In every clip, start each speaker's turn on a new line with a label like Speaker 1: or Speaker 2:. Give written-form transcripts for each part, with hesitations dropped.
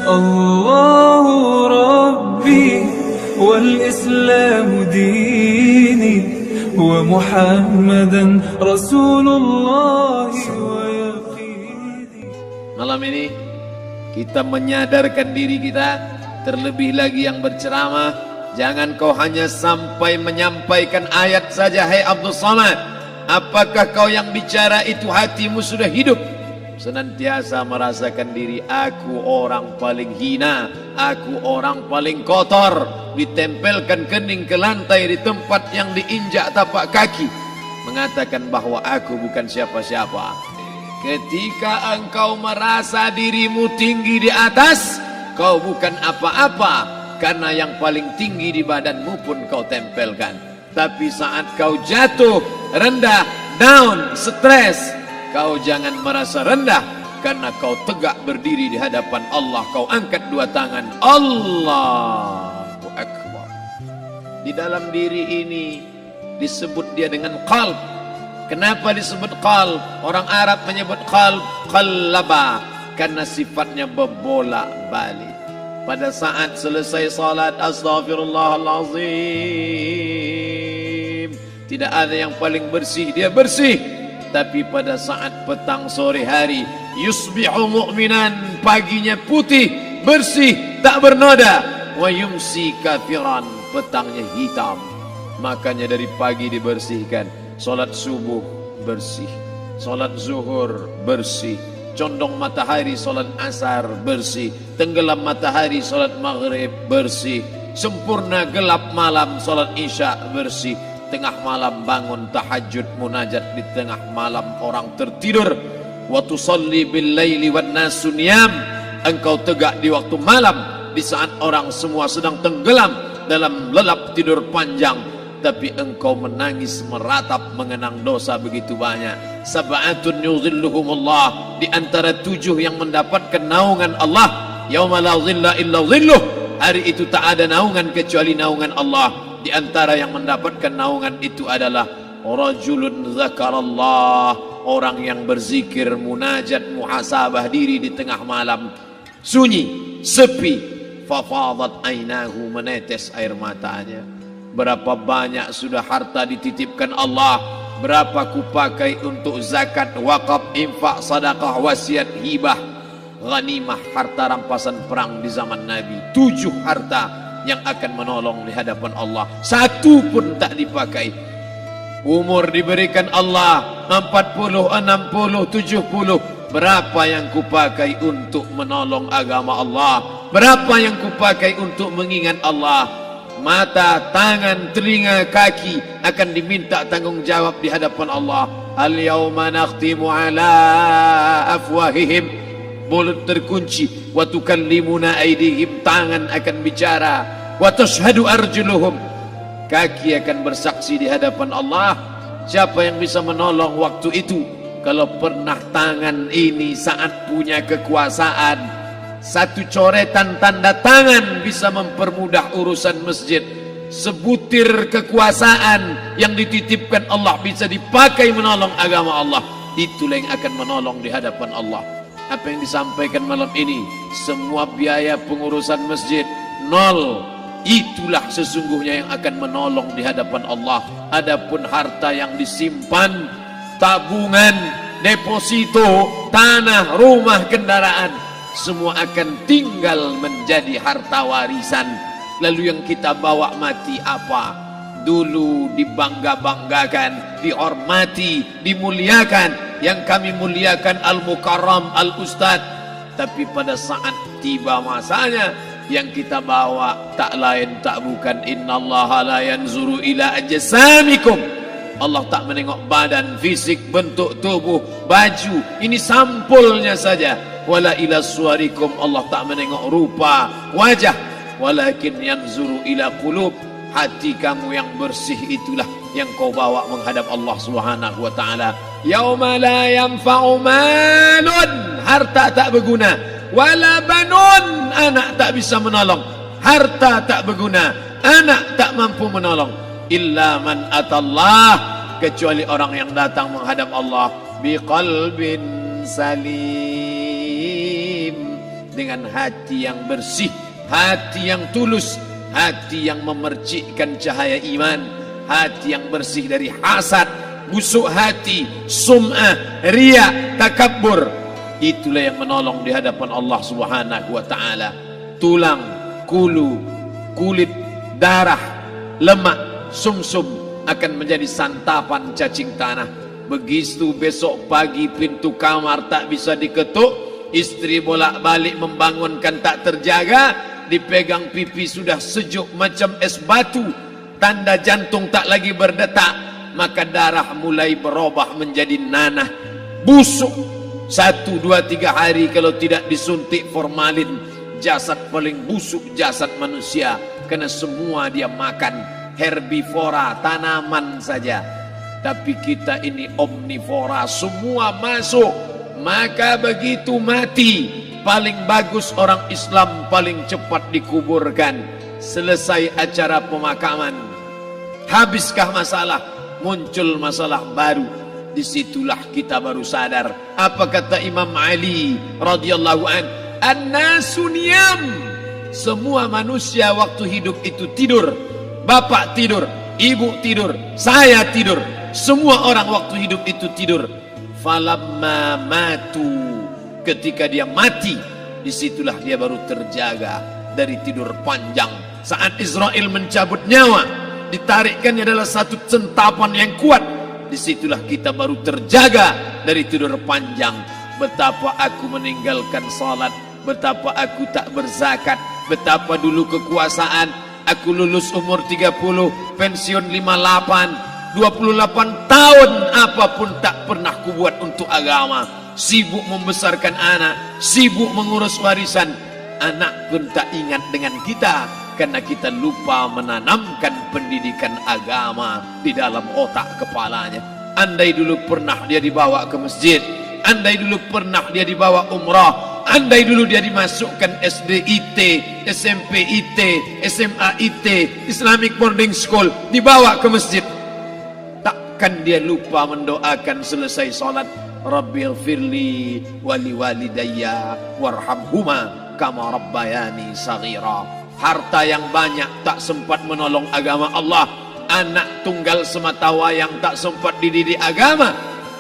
Speaker 1: الله ربي والإسلام ديني ومحمدا رسول الله ويقيني.
Speaker 2: Malam ini kita menyadarkan diri kita, terlebih lagi yang berceramah, jangan kau hanya sampai menyampaikan ayat saja. Hai Abdul Somad, apakah kau yang bicara itu hatimu sudah hidup? Senantiasa merasakan diri, aku orang paling hina, aku orang paling kotor, ditempelkan kening ke lantai di tempat yang diinjak tapak kaki, mengatakan bahwa aku bukan siapa-siapa. Ketika engkau merasa dirimu tinggi di atas, kau bukan apa-apa, karena yang paling tinggi di badanmu pun kau tempelkan. Tapi saat kau jatuh, rendah, down, stres, kau jangan merasa rendah, karena kau tegak berdiri di hadapan Allah. Kau angkat dua tangan, Allahu Akbar. Di dalam diri ini disebut dia dengan qalb. Kenapa disebut qalb? Orang Arab menyebut qalb qallaba, karena sifatnya berbolak-balik. Pada saat selesai salat, astaghfirullahalazim, tidak ada yang paling bersih, dia bersih. Tapi pada saat petang sore hari, yusbihu mu'minan, paginya putih, bersih, tak bernoda. Wa yumsi kafiran, petangnya hitam. Makanya dari pagi dibersihkan. Salat subuh bersih, salat zuhur bersih, condong matahari salat asar bersih, tenggelam matahari salat maghrib bersih, sempurna gelap malam salat isya bersih, tengah malam bangun tahajud munajat, di tengah malam orang tertidur. Wa tusalli bil laili wan nasu niyam, engkau tegak di waktu malam di saat orang semua sedang tenggelam dalam lelap tidur panjang, tapi engkau menangis meratap mengenang dosa begitu banyak. Sab'atun yuzilluhumullah, di antara 7 yang mendapatkan naungan Allah. Yauma la zilla illa zilluh, hari itu tak ada naungan kecuali naungan Allah. Di antara yang mendapatkan naungan itu adalah rajulun zakarallah, orang yang berzikir, munajat, muhasabah diri di tengah malam, sunyi, sepi, fafadat ainahu, menetes air matanya. Berapa banyak sudah harta dititipkan Allah, berapa kupakai untuk zakat, wakaf, infak, sedekah, wasiat, hibah, ghanimah, harta rampasan perang di zaman Nabi. 7 harta yang akan menolong di hadapan Allah, 1 pun tak dipakai. Umur diberikan Allah 40, 60, 70. Berapa yang kupakai untuk menolong agama Allah? Berapa yang kupakai untuk mengingat Allah? Mata, tangan, telinga, kaki akan diminta tanggung jawab di hadapan Allah. Al-yawma nakhtimu ala afwahihim, mulut terkunci. Wa tukallimuna aydihim, tangan akan bicara. Wa tashhadu arjuluhum, kaki akan bersaksi di hadapan Allah. Siapa yang bisa menolong waktu itu? Kalau pernah tangan ini saat punya kekuasaan, 1 coretan tanda tangan bisa mempermudah urusan masjid. Sebutir kekuasaan yang dititipkan Allah bisa dipakai menolong agama Allah. Itulah yang akan menolong di hadapan Allah. Apa yang disampaikan malam ini, semua biaya pengurusan masjid nol. Itulah sesungguhnya yang akan menolong di hadapan Allah. Adapun harta yang disimpan, tabungan, deposito, tanah, rumah, kendaraan, semua akan tinggal menjadi harta warisan. Lalu yang kita bawa mati apa? Dulu dibangga-banggakan, dihormati, dimuliakan. Yang kami muliakan Al-Mukarram, Al-Ustadz. Tapi pada saat tiba masanya, yang kita bawa tak lain tak bukan, innallaha la yanzuru ila ajsamikum, Allah tak menengok badan, fisik, bentuk tubuh, baju. Ini sampulnya saja. Wala ila suwarikum, Allah tak menengok rupa, wajah. Walakin yanzuru ila qulub, hati kamu yang bersih itulah yang kau bawa menghadap Allah Subhanahu wa taala. Yauma la yanfa'u malun, harta tak berguna. Wala banun, anak tak bisa menolong. Harta tak berguna, anak tak mampu menolong. Illa man atallah, kecuali orang yang datang menghadap Allah biqalbin salim, dengan hati yang bersih, hati yang tulus, hati yang memercikkan cahaya iman, hati yang bersih dari hasad, busuk hati, sum'ah, riya, takabbur. Itulah yang menolong di hadapan Allah Subhanahu wa taala. Tulang, kulu, kulit, darah, lemak, sumsum akan menjadi santapan cacing tanah. Begitu besok pagi pintu kamar tak bisa diketuk, istri bolak-balik membangunkan tak terjaga, dipegang pipi sudah sejuk macam es batu, tanda jantung tak lagi berdetak, maka darah mulai berubah menjadi nanah, busuk. 1, 2, 3 hari kalau tidak disuntik formalin, jasad paling busuk jasad manusia, karena semua dia makan herbivora, tanaman saja. Tapi kita ini omnivora, semua masuk. Maka begitu mati, paling bagus orang Islam paling cepat dikuburkan. Selesai acara pemakaman, habiskah masalah, muncul masalah baru. Disitulah kita baru sadar. Apa kata Imam Ali radhiyallahu an? An-nasu niyam. Semua manusia waktu hidup itu tidur. Bapak tidur, ibu tidur, saya tidur. Semua orang waktu hidup itu tidur. Falamma matu, ketika dia mati, disitulah dia baru terjaga dari tidur panjang. Saat Israel mencabut nyawa, ditarikkannya adalah satu centapan yang kuat. Disitulah kita baru terjaga dari tidur panjang. Betapa aku meninggalkan salat, betapa aku tak berzakat, betapa dulu kekuasaan. Aku lulus umur 30, pensiun 58, 28 tahun apapun tak pernah kubuat untuk agama. Sibuk membesarkan anak, sibuk mengurus warisan. Anak pun tak ingat dengan kita, karena kita lupa menanamkan pendidikan agama di dalam otak kepalanya. Andai dulu pernah dia dibawa ke masjid, andai dulu pernah dia dibawa umrah, andai dulu dia dimasukkan SD IT, SMP IT, SMA IT, Islamic Boarding School, dibawa ke masjid, takkan dia lupa mendoakan selesai sholat, Rabbighfirli wali walidayya warhamhuma kama rabbayani saghira. Harta yang banyak tak sempat menolong agama Allah. Anak tunggal semata wayang tak sempat dididik agama.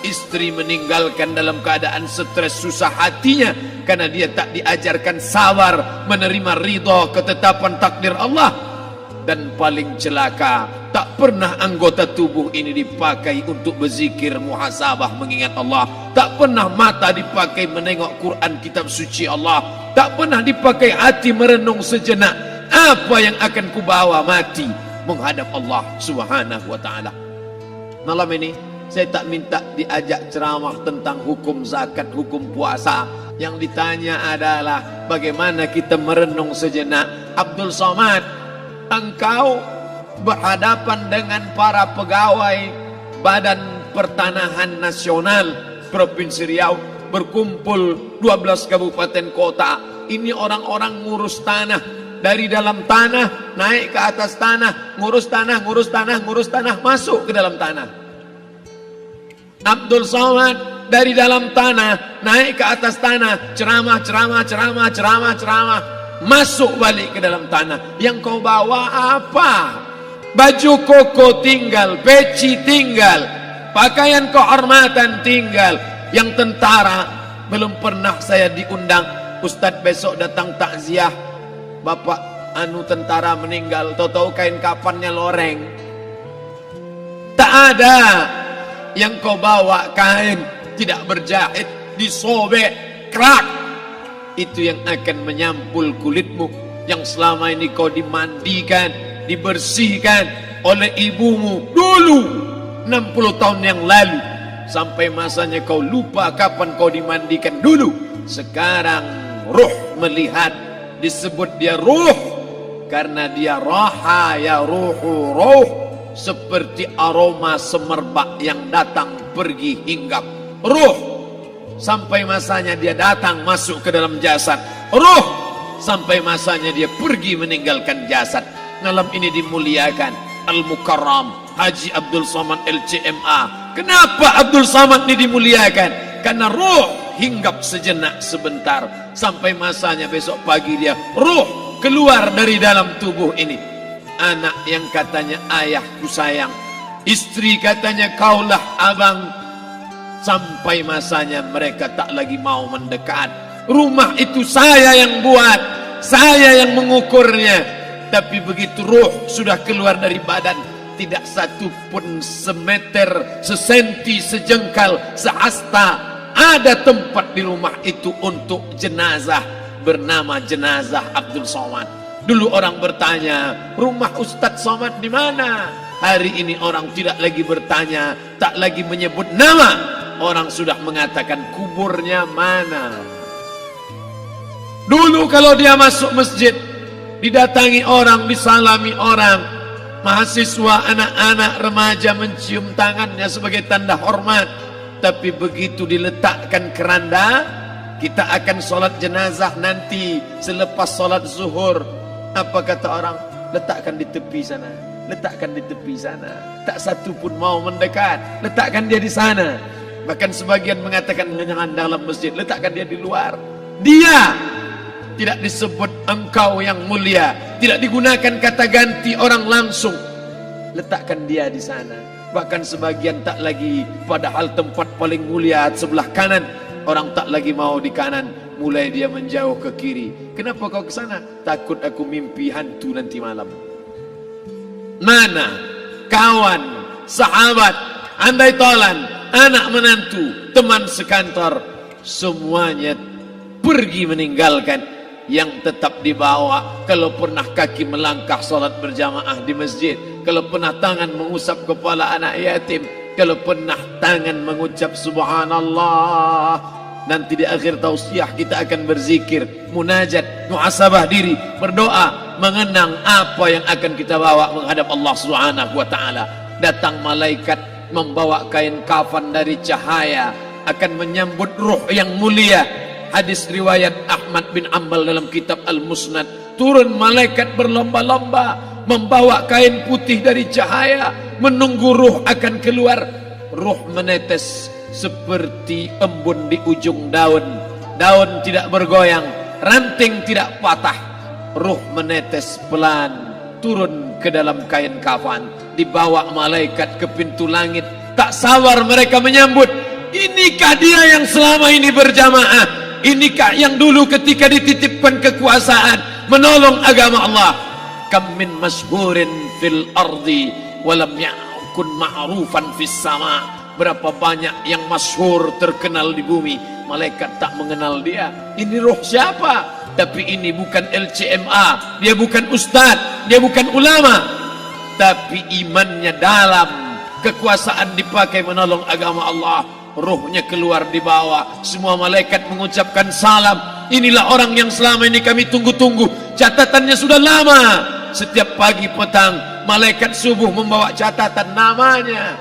Speaker 2: Istri meninggalkan dalam keadaan stres susah hatinya karena dia tak diajarkan sabar menerima ridha ketetapan takdir Allah. Dan paling celaka, tak pernah anggota tubuh ini dipakai untuk berzikir, muhasabah, mengingat Allah. Tak pernah mata dipakai menengok Quran, kitab suci Allah. Tak pernah dipakai hati merenung sejenak, apa yang akan kubawa mati menghadap Allah Subhanahu wa ta'ala. Malam ini saya tak minta diajak ceramah tentang hukum zakat, hukum puasa. Yang ditanya adalah bagaimana kita merenung sejenak. Abdul Somad, engkau berhadapan dengan para pegawai Badan Pertanahan Nasional Provinsi Riau, berkumpul 12 kabupaten kota. Ini orang-orang ngurus tanah, dari dalam tanah naik ke atas tanah, ngurus tanah, ngurus tanah, ngurus tanah, masuk ke dalam tanah. Abdul Somad dari dalam tanah naik ke atas tanah, ceramah, ceramah, ceramah, ceramah, ceramah, masuk balik ke dalam tanah. Yang kau bawa apa? Baju koko tinggal, peci tinggal, pakaian kehormatan tinggal. Yang tentara belum pernah saya diundang. Ustadz besok datang takziah, bapak anu tentara meninggal, tahu-tahu kain kafannya loreng. Tak ada. Yang kau bawa kain tidak berjahit, disobek, kerak. Itu yang akan menyampul kulitmu, yang selama ini kau dimandikan, dibersihkan oleh ibumu dulu 60 tahun yang lalu. Sampai masanya kau lupa kapan kau dimandikan dulu. Sekarang ruh melihat, disebut dia ruh karena dia raha ya ruhu ruh, seperti aroma semerbak yang datang pergi hinggap. Ruh sampai masanya dia datang masuk ke dalam jasad. Ruh sampai masanya dia pergi meninggalkan jasad. Malam ini dimuliakan Al-Mukarram Haji Abdul Somad LCMA. Kenapa Abdul Somad ini dimuliakan? Karena ruh hinggap sejenak sebentar. sampai masanya besok pagi dia ruh keluar dari dalam tubuh ini. Anak yang katanya ayahku sayang, istri katanya kaulah abang, sampai masanya mereka tak lagi mau mendekat. Rumah itu saya yang buat, saya yang mengukurnya, tapi begitu ruh sudah keluar dari badan, tidak satu pun semeter, sesenti, sejengkal, sehasta ada tempat di rumah itu untuk jenazah bernama jenazah Abdul Somad. Dulu orang bertanya, rumah Ustadz Somad di mana? Hari ini orang tidak lagi bertanya, tak lagi menyebut nama. Orang sudah mengatakan kuburnya mana. Dulu kalau dia masuk masjid, didatangi orang, disalami orang, mahasiswa, anak-anak, remaja mencium tangannya sebagai tanda hormat. Tapi begitu diletakkan keranda, kita akan sholat jenazah nanti selepas sholat zuhur. Apa kata orang? Letakkan di tepi sana, letakkan di tepi sana. Tak satu pun mau mendekat, letakkan dia di sana. Bahkan sebagian mengatakan jangan dalam masjid, letakkan dia di luar. Dia tidak disebut engkau yang mulia, tidak digunakan kata ganti orang langsung. Letakkan dia di sana. Bahkan sebagian tak lagi, padahal tempat paling mulia sebelah kanan, orang tak lagi mau di kanan, mulai dia menjauh ke kiri. Kenapa kau ke sana? Takut aku mimpi hantu nanti malam. Mana kawan, sahabat, andai tolan, anak menantu, teman sekantor, semuanya pergi meninggalkan. Yang tetap dibawa, kalau pernah kaki melangkah sholat berjamaah di masjid, kalau pernah tangan mengusap kepala anak yatim, kalau pernah tangan mengucap subhanallah. Nanti di akhir tausiah kita akan berzikir, munajat, muhasabah diri, berdoa, mengenang apa yang akan kita bawa menghadap Allah Subhanahu wa taala. Datang malaikat membawa kain kafan dari cahaya, akan menyambut ruh yang mulia. Hadis riwayat Ahmad bin Ambal dalam kitab Al-Musnad, turun malaikat berlomba-lomba membawa kain putih dari cahaya, menunggu ruh akan keluar. Ruh menetes seperti embun di ujung daun. Daun tidak bergoyang, ranting tidak patah. Ruh menetes pelan turun ke dalam kain kafan, dibawa malaikat ke pintu langit. Tak sabar mereka menyambut. Inikah dia yang selama ini berjamaah? Inikah yang dulu ketika dititipkan kekuasaan menolong agama Allah? Kam min masyhurin fil ardi walam yakun ma'rufan fis sama. Berapa banyak yang masyhur terkenal di bumi, malaikat tak mengenal dia. Ini roh siapa? Tapi ini bukan LCMA, dia bukan ustadz, dia bukan ulama, tapi imannya dalam, kekuasaan dipakai menolong agama Allah. Ruhnya keluar di bawah, semua malaikat mengucapkan salam. Inilah orang yang selama ini kami tunggu-tunggu, catatannya sudah lama. Setiap pagi petang malaikat subuh membawa catatan namanya,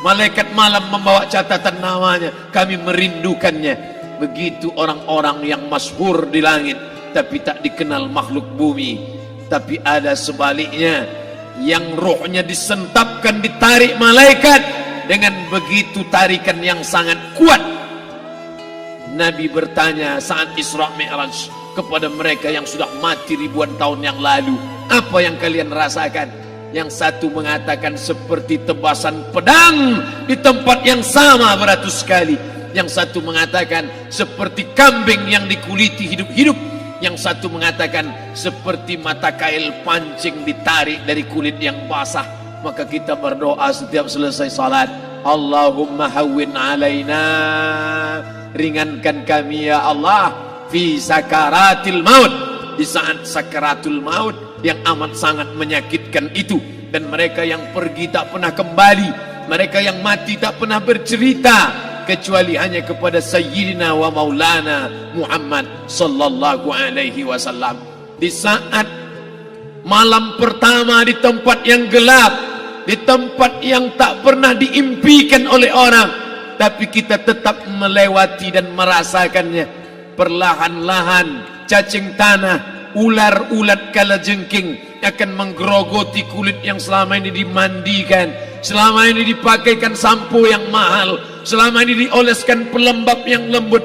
Speaker 2: malaikat malam membawa catatan namanya. Kami merindukannya. Begitu orang-orang yang masyhur di langit tapi tak dikenal makhluk bumi. Tapi ada sebaliknya, yang rohnya disentapkan, ditarik malaikat dengan begitu tarikan yang sangat kuat. Nabi bertanya saat Isra Mi'raj kepada mereka yang sudah mati ribuan tahun yang lalu, apa yang kalian rasakan? Yang satu mengatakan seperti tebasan pedang di tempat yang sama beratus kali. Yang satu mengatakan seperti kambing yang dikuliti hidup-hidup. Yang satu mengatakan seperti mata kail pancing ditarik dari kulit yang basah. Maka kita berdoa setiap selesai salat, Allahumma hawwin alaina, ringankan kami ya Allah, fi sakaratil maut, di saat sakaratul maut yang amat sangat menyakitkan itu. Dan mereka yang pergi tak pernah kembali, mereka yang mati tak pernah bercerita, kecuali hanya kepada Sayyidina wa Maulana Muhammad sallallahu alaihi wasallam. Di saat malam pertama di tempat yang gelap, di tempat yang tak pernah diimpikan oleh orang, tapi kita tetap melewati dan merasakannya. Perlahan-lahan cacing tanah, ular-ulat kalajengking akan menggerogoti kulit yang selama ini dimandikan, selama ini dipakaikan sampo yang mahal, selama ini dioleskan pelembab yang lembut.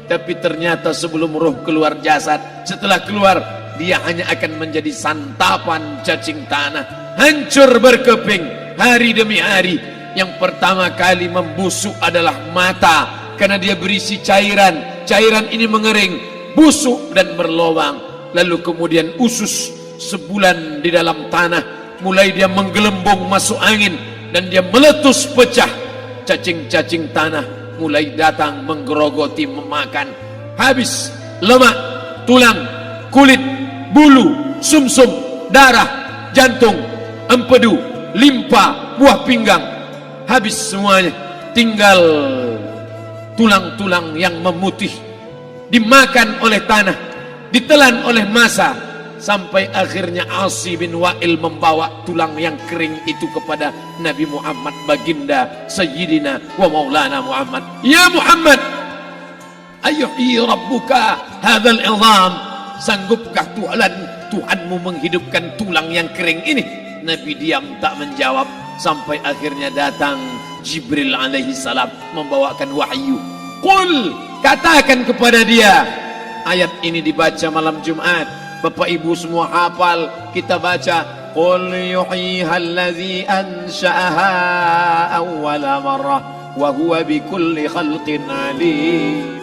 Speaker 2: Tapi ternyata sebelum roh keluar jasad, setelah keluar, dia hanya akan menjadi santapan cacing tanah. Hancur berkeping hari demi hari. Yang pertama kali membusuk adalah mata, karena dia berisi cairan. Cairan ini mengering, busuk dan berlubang. Lalu kemudian usus sebulan di dalam tanah, mulai dia menggelembung masuk angin, dan dia meletus pecah. Cacing-cacing tanah mulai datang menggerogoti, memakan. Habis lemak, tulang, kulit, bulu, sumsum, darah, jantung, empedu, limpa, buah pinggang. Habis semuanya, tinggal tulang-tulang yang memutih, dimakan oleh tanah, ditelan oleh massa, sampai akhirnya Asi bin Wa'il membawa tulang yang kering itu kepada Nabi Muhammad, baginda Sayyidina wa Maulana Muhammad. Ya Muhammad, ayyuhi rabbuka hadzal izam, sanggupkah Tuhanmu menghidupkan tulang yang kering ini? Nabi diam tak menjawab, sampai akhirnya datang Jibril alaihi salam membawakan wahyu. Qul, katakan kepada dia. Ayat ini dibaca malam Jumat. Bapak Ibu semua hafal, kita baca. Qul yuhyiha allazi ansha'aha awwala marrah wa huwa bikulli khalqin alim.